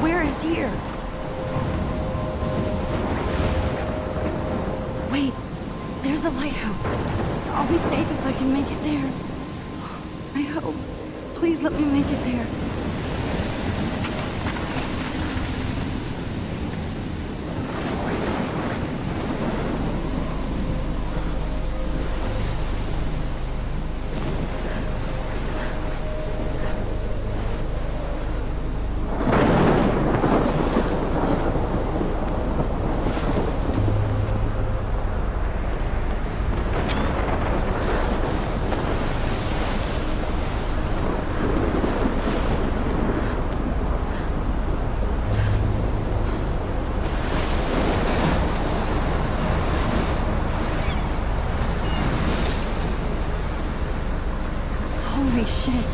Where is here? Wait, there's the lighthouse. I'll be safe if I can make it there. I hope. Please let me make it there. Holy shit.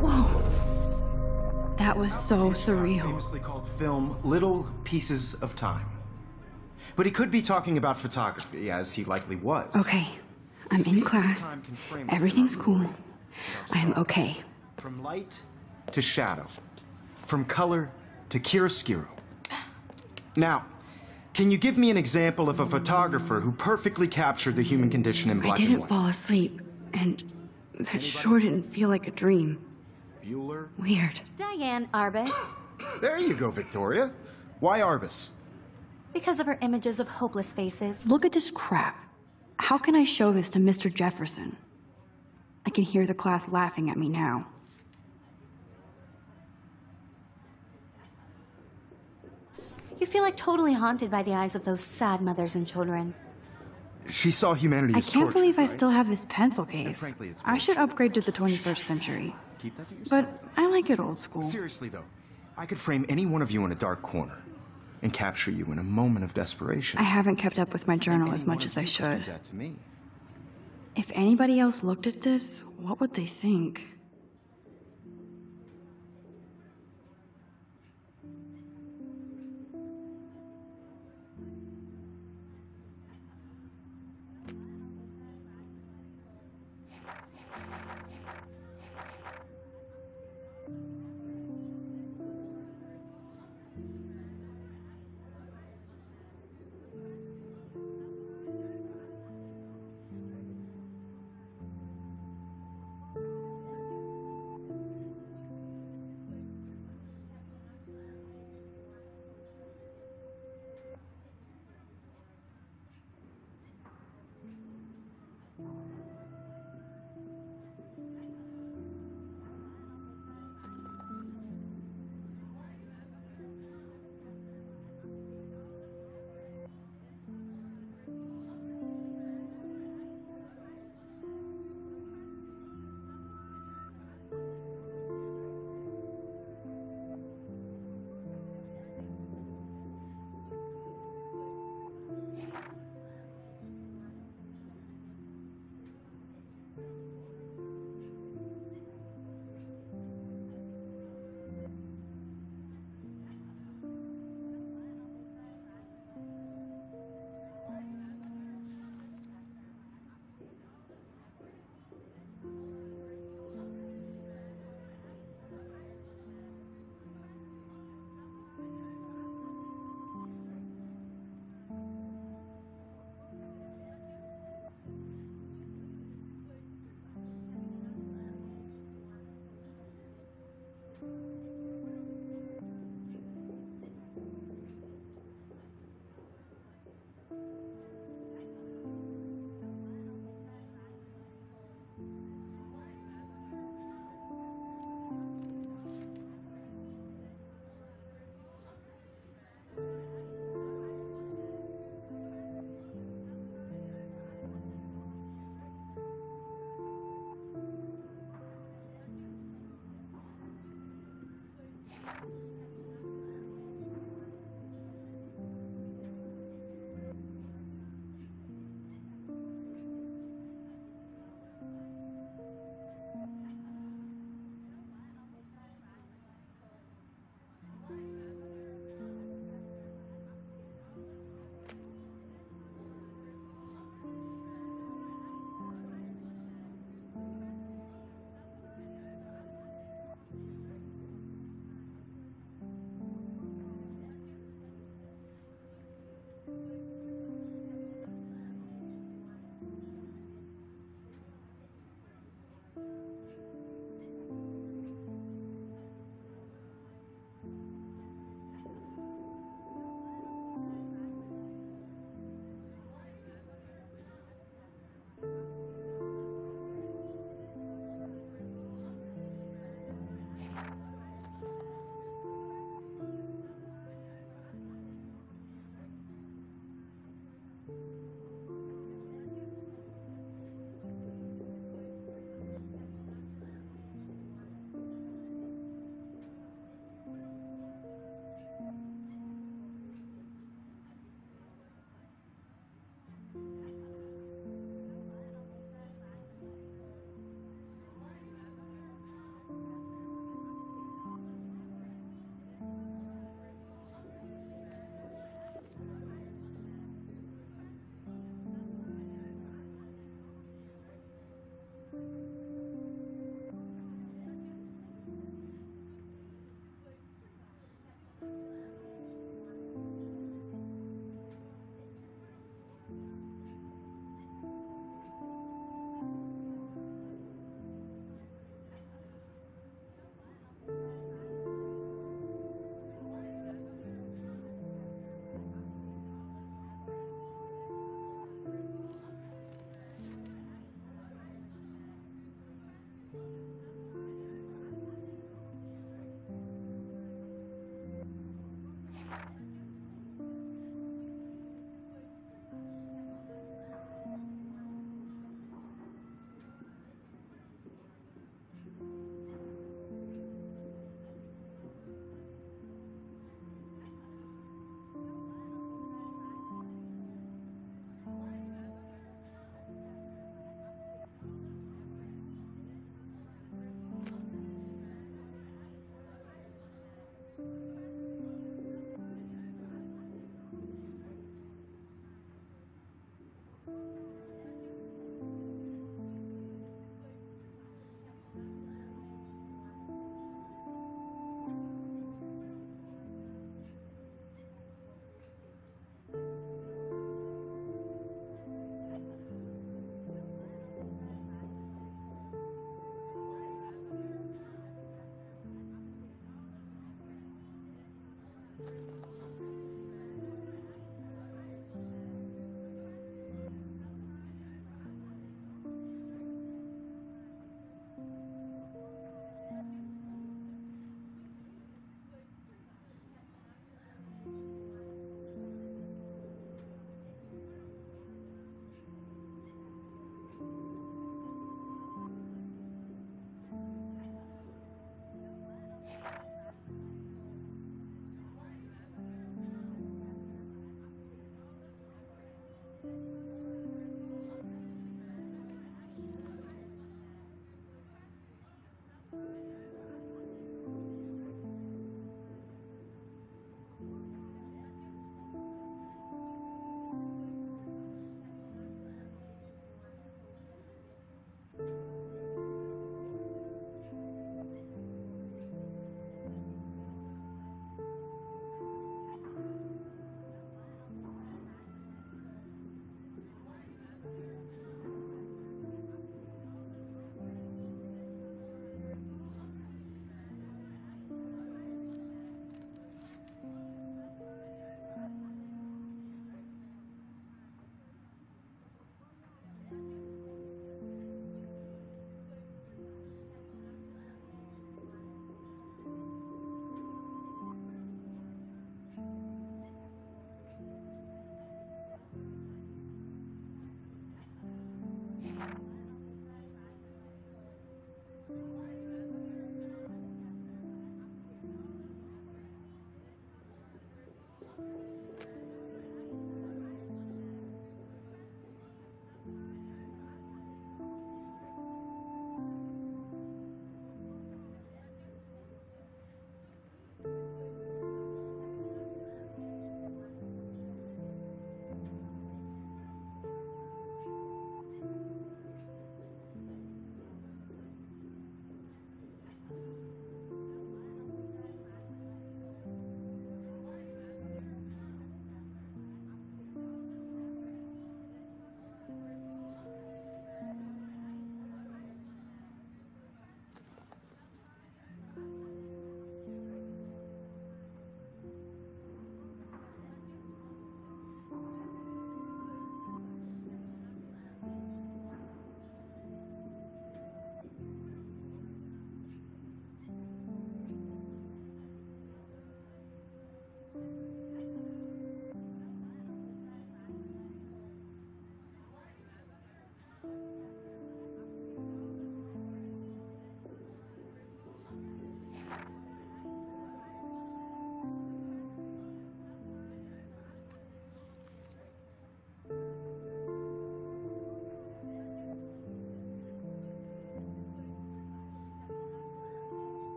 Whoa. That was so surreal. Famously called film Little Pieces of Time. But he could be talking about photography, as he likely was. Okay. I'm in class. Everything's cool. I'm okay. From light to shadow. From color to chiaroscuro. Now, can you give me an example of a photographer who perfectly captured the human condition in black and white? I didn't fall asleep, and that sure didn't feel like a dream. Bueller? Weird. Diane Arbus. There you go, Victoria. Why Arbus? Because of her images of hopeless faces. Look at this crap. How can I show this to Mr. Jefferson? I can hear the class laughing at me now. You feel like totally haunted by the eyes of those sad mothers and children. She saw humanity I as can't torture, believe I right? still have this pencil case. frankly, it's I should upgrade to the 21st century. Keep that to yourself. But I like it old school. Seriously, though, I could frame any one of you in a dark corner and capture you in a moment of desperation. I haven't kept up with my journal as Any one much of as I you could should. do that to me. If anybody else looked at this, what would they think?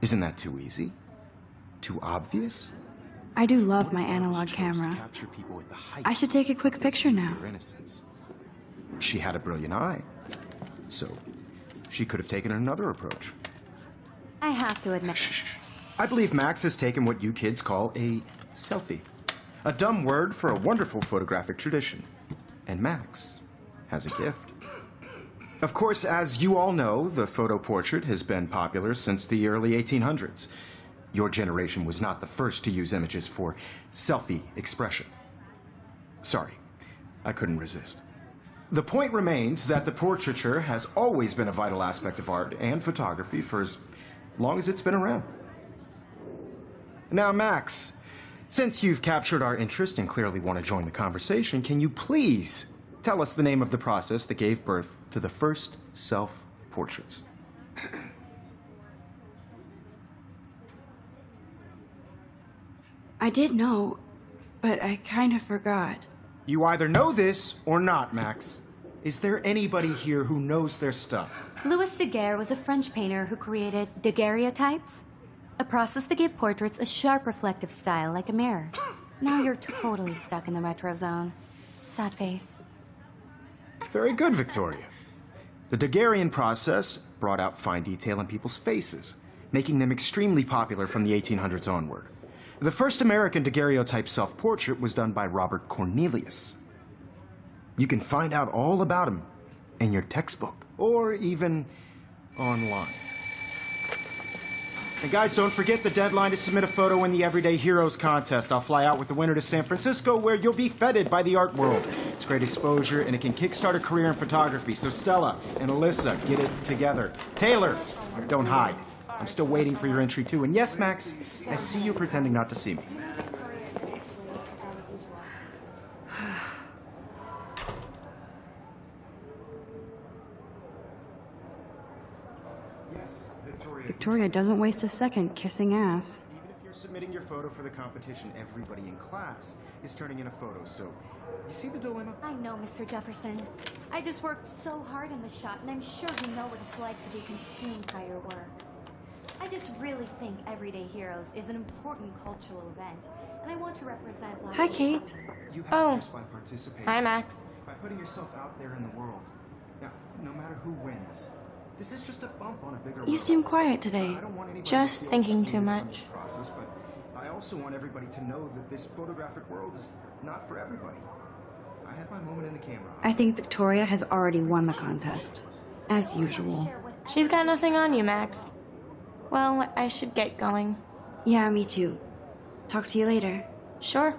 Isn't that too easy? Too obvious? I do love What my if artists analog chose to camera. capture people at the height I should take a quick of their picture now. pure innocence? She had a brilliant eye, so she could have taken another approach. I have to admit. Shh. I believe Max has taken what you kids call a selfie. A dumb word for a wonderful photographic tradition. And Max has a gift. Of course, as you all know, the photo portrait has been popular since the early 1800s. Your generation was not the first to use images for selfie expression. Sorry, I couldn't resist. The point remains that the portraiture has always been a vital aspect of art and photography for as long as it's been around. Now, Max, since you've captured our interest and clearly want to join the conversation, can you please tell us the name of the process that gave birth to the first self-portraits? I did know, but I kind of forgot. You either know this or not, Max. Is there anybody here who knows their stuff? Louis Daguerre was a French painter who created daguerreotypes, a process that gave portraits a sharp reflective style like a mirror. Now you're totally stuck in the retro zone. Sad face. Very good, Victoria. The Daguerrean process brought out fine detail in people's faces, making them extremely popular from the 1800s onward. The first American daguerreotype self-portrait was done by Robert Cornelius. You can find out all about him in your textbook, or even online. And guys, don't forget the deadline to submit a photo in the Everyday Heroes contest. I'll fly out with the winner to San Francisco, where you'll be feted by the art world. It's great exposure, and it can kickstart a career in photography. So Stella and Alyssa, get it together. Taylor, don't hide. I'm still waiting for your entry, too. And yes, Max, I see you pretending not to see me. Yes, Victoria. Victoria doesn't waste a second kissing ass. Even if you're submitting your photo for the competition, everybody in class is turning in a photo. So, you see the dilemma? I know, Mr. Jefferson. I just worked so hard in the shot, and I'm sure you know what it's like to be consumed by your work. I just really think Everyday Heroes is an important cultural event, and I want to represent Black Hi, people. Kate. You have Oh. just by participating. Hi, Max. By putting yourself out there in the world. Now, no matter who wins, this is just a bump on a bigger You road. seem quiet today. I don't want anybody Just to feel thinking too excluded from much. this process, but I also want everybody to know that this photographic world is not for everybody. I had my moment in the camera. I think Victoria has already won the contest, as usual. Share what She's got nothing on you, Max. Well, I should get going. Yeah, me too. Talk to you later. Sure.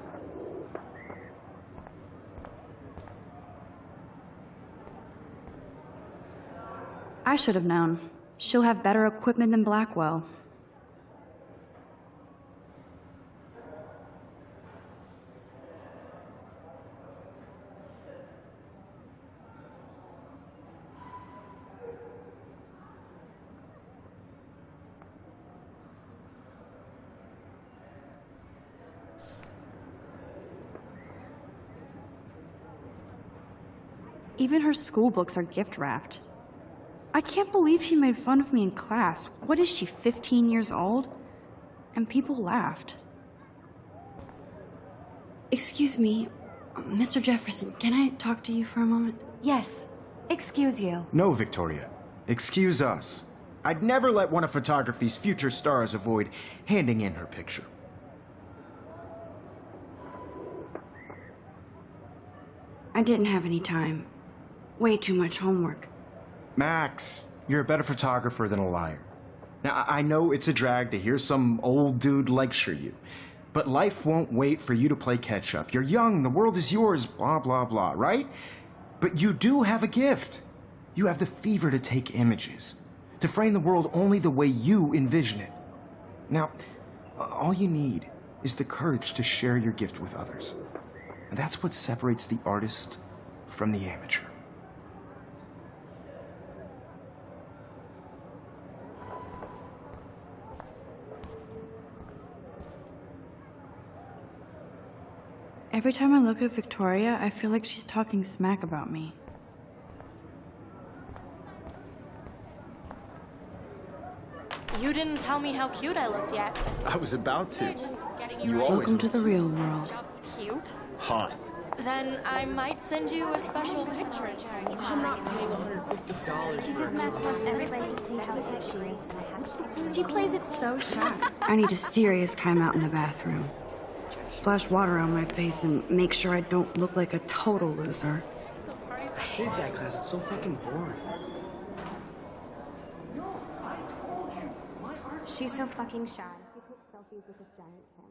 I should have known. She'll have better equipment than Blackwell. Even her school books are gift wrapped. I can't believe she made fun of me in class. What is she, 15 years old? And people laughed. Excuse me, Mr. Jefferson, can I talk to you for a moment? Yes. Excuse you. No, Victoria. Excuse us. I'd never let one of photography's future stars avoid handing in her picture. I didn't have any time. Way too much homework. Max, you're a better photographer than a liar. Now, I know it's a drag to hear some old dude lecture you, but life won't wait for you to play catch-up. You're young, the world is yours, blah, blah, blah, right? But you do have a gift. You have the fever to take images, to frame the world only the way you envision it. Now, all you need is the courage to share your gift with others. And that's what separates the artist from the amateur. Every time I look at Victoria, I feel like she's talking smack about me. You didn't tell me how cute I looked yet. I was about to. Just getting You always Welcome to the real world. just cute. hot. Then I might send you a special picture. I'm not paying $150 Because Max wants everybody to see how good she is, and I have to. She plays it so shy. I need a serious timeout in the bathroom. Splash water on my face and make sure I don't look like a total loser. I hate that class. It's so fucking boring. She's so fucking shy. She takes selfies with this giant camera.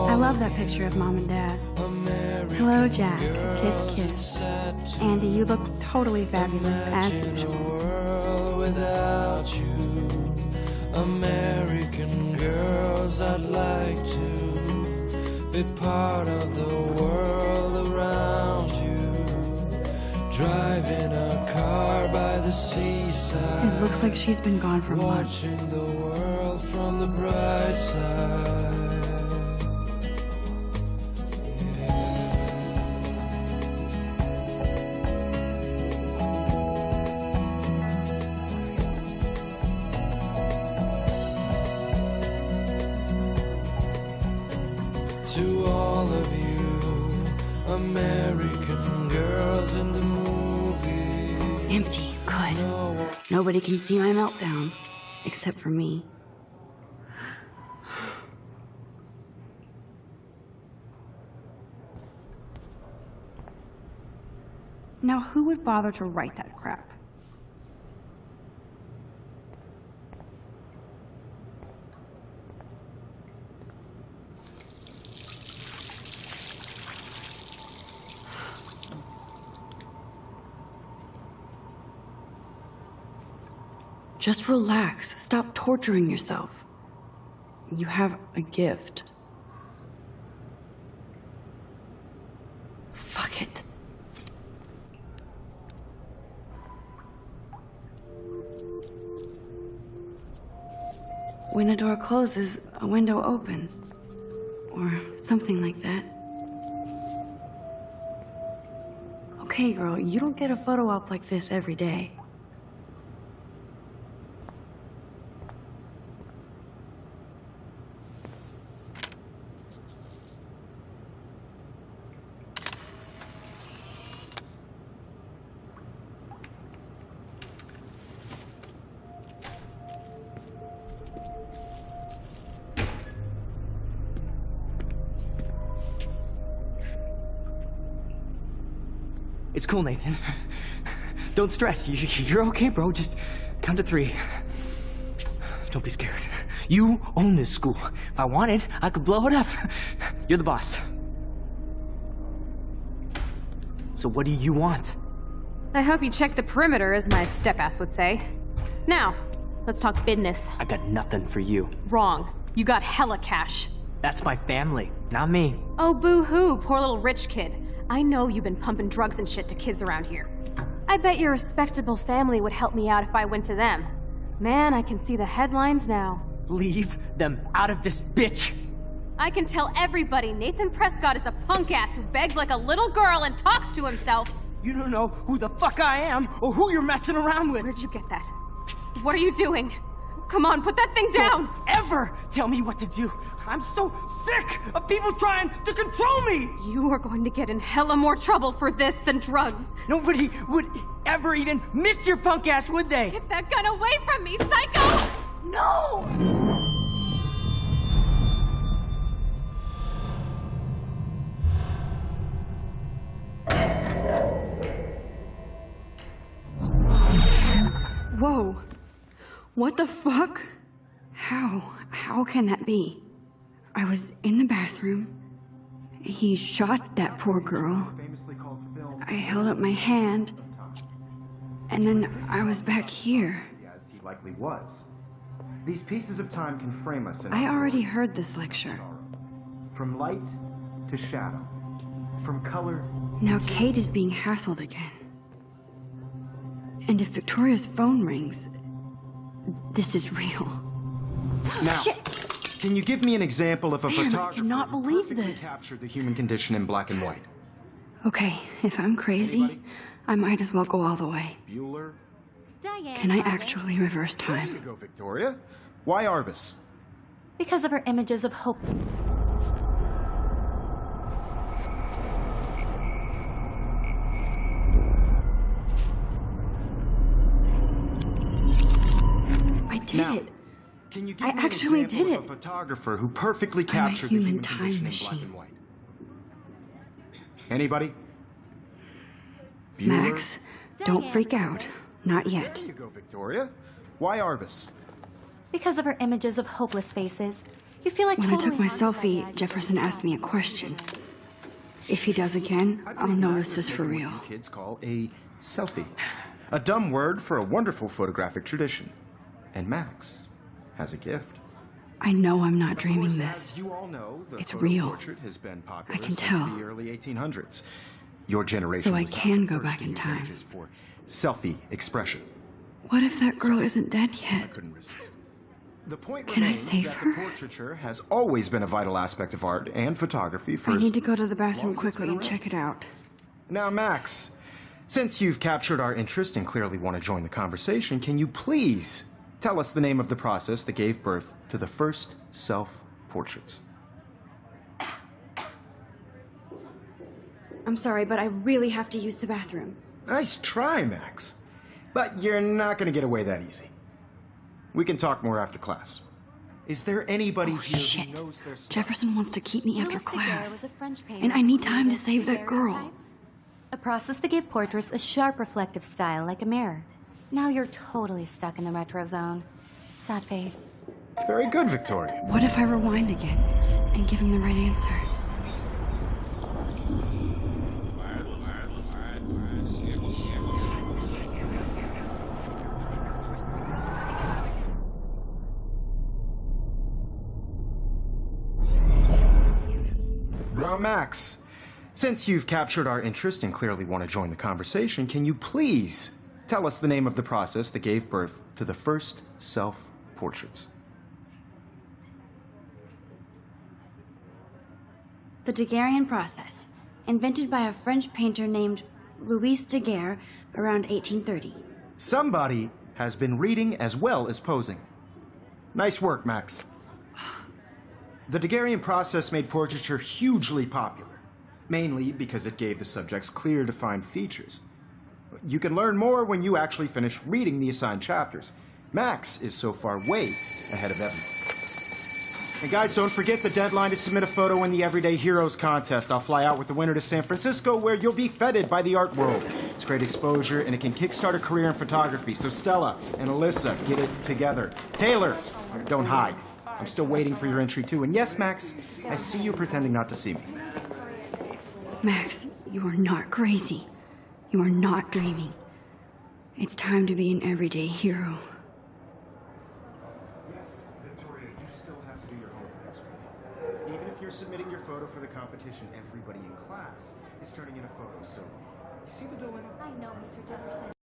I love that picture of Mom and Dad. Hello, Jack. Kiss, kiss. Andy, you look totally fabulous as usual. World without you, American girls, I'd like to be part of the world around you, driving a car by the seaside. It looks like she's been gone for months. Watching the world from the bright side. To all of you, American girls in the movie. Empty. Good. Nobody can see my meltdown. Except for me. Now, who would bother to write that crap? Just relax. Stop torturing yourself. You have a gift. Fuck it. When a door closes, a window opens. Or something like that. Okay, girl, you don't get a photo op like this every day. It's cool, Nathan. Don't stress. You're okay, bro. Just count to 3. Don't be scared. You own this school. If I wanted, I could blow it up. You're the boss. So what do you want? I hope you checked the perimeter, as my step-ass would say. Now, let's talk business. I got nothing for you. Wrong. You got hella cash. That's my family, not me. Oh, boo-hoo, poor little rich kid. I know you've been pumping drugs and shit to kids around here. I bet your respectable family would help me out if I went to them. Man, I can see the headlines now. Leave them out of this bitch! I can tell everybody Nathan Prescott is a punk ass who begs like a little girl and talks to himself. You don't know who the fuck I am or who you're messing around with. Where'd you get that? What are you doing? Come on, put that thing down! Don't ever tell me what to do! I'm so sick of people trying to control me! You are going to get in hella more trouble for this than drugs. Nobody would ever even miss your punk ass, would they? Get that gun away from me, psycho! No! Whoa. What the fuck? How can that be? I was in the bathroom. He shot that poor girl. I held up my hand. And then I was back here. As he likely was. These pieces of time can frame us in I our already world. heard this lecture. From light to shadow. From color. Now Kate is being hassled again. And if Victoria's phone rings, this is real. Now, can you give me an example of a Man, I photographer cannot who believe perfectly this. captured the human condition in black and white? Okay, if I'm crazy, Anybody? I might as well go all the way. Bueller? Diane Can I Arbus. actually reverse There you time? go, Victoria. Why Arbus? Because of her images of hope. I did Now, it. Can you give I me an actually example did of it. a photographer who perfectly I'm a captured the human human time condition in black machine. and white? Anybody? Bueller? Max, don't freak out. Not yet. There you go, Victoria. Why Arbus? Because of her images of hopeless faces. You feel like When I totally took my haunted by the selfie, eyes of Jefferson those asked me a sad question. faces. If he does again, I I'll believe know Max this is for making real. what you kids call a selfie. A dumb word for a wonderful photographic tradition. And Max has a gift. I know I'm not Of dreaming course, this. as you all know, the It's photo real. portrait has been popular I can since tell. the early 1800s. Your generation So I was not can the go first back to in use time. images for selfie expression. What if that girl isn't dead I yet? couldn't resist. The point Can I remains save that her? the portraiture has always been a vital aspect of art and photography for I as need to go to the long bathroom as it's quickly been and around. check it out. Now, Max, since you've captured our interest and clearly want to join the conversation, can you please tell us the name of the process that gave birth to the first self-portraits? I'm sorry, but I really have to use the bathroom. Nice try, Max. But you're not going to get away that easy. We can talk more after class. Is there anybody Oh, here shit. who knows their stuff? Jefferson wants to keep me after Louis Daguerre class. was a French painter And I need who time to created save that girl. daguerreotypes, a process that gave portraits a sharp reflective style like a mirror. Now you're totally stuck in the retro zone. Sad face. Very good, Victoria. What if I rewind again and give him the right answer? Now, Max, since you've captured our interest and clearly want to join the conversation, can you please tell us the name of the process that gave birth to the first self-portraits? The Daguerrean process, invented by a French painter named Louis Daguerre around 1830. Somebody has been reading as well as posing. Nice work, Max. The Daguerrean process made portraiture hugely popular, mainly because it gave the subjects clear, defined features. You can learn more when you actually finish reading the assigned chapters. Max is so far way ahead of everyone. And guys, don't forget the deadline to submit a photo in the Everyday Heroes contest. I'll fly out with the winner to San Francisco, where you'll be feted by the art world. It's great exposure, and it can kickstart a career in photography. So Stella and Alyssa, get it together. Taylor, don't hide. I'm still waiting for your entry, too. And yes, Max, I see you pretending not to see me. Max, you are not crazy. You are not dreaming. It's time to be an everyday hero. Yes, Victoria, you still have to do your homework next week. Even if you're submitting your photo for the competition, everybody in class is turning in a photo. So, you see the dilemma? I know, Mr. Jefferson.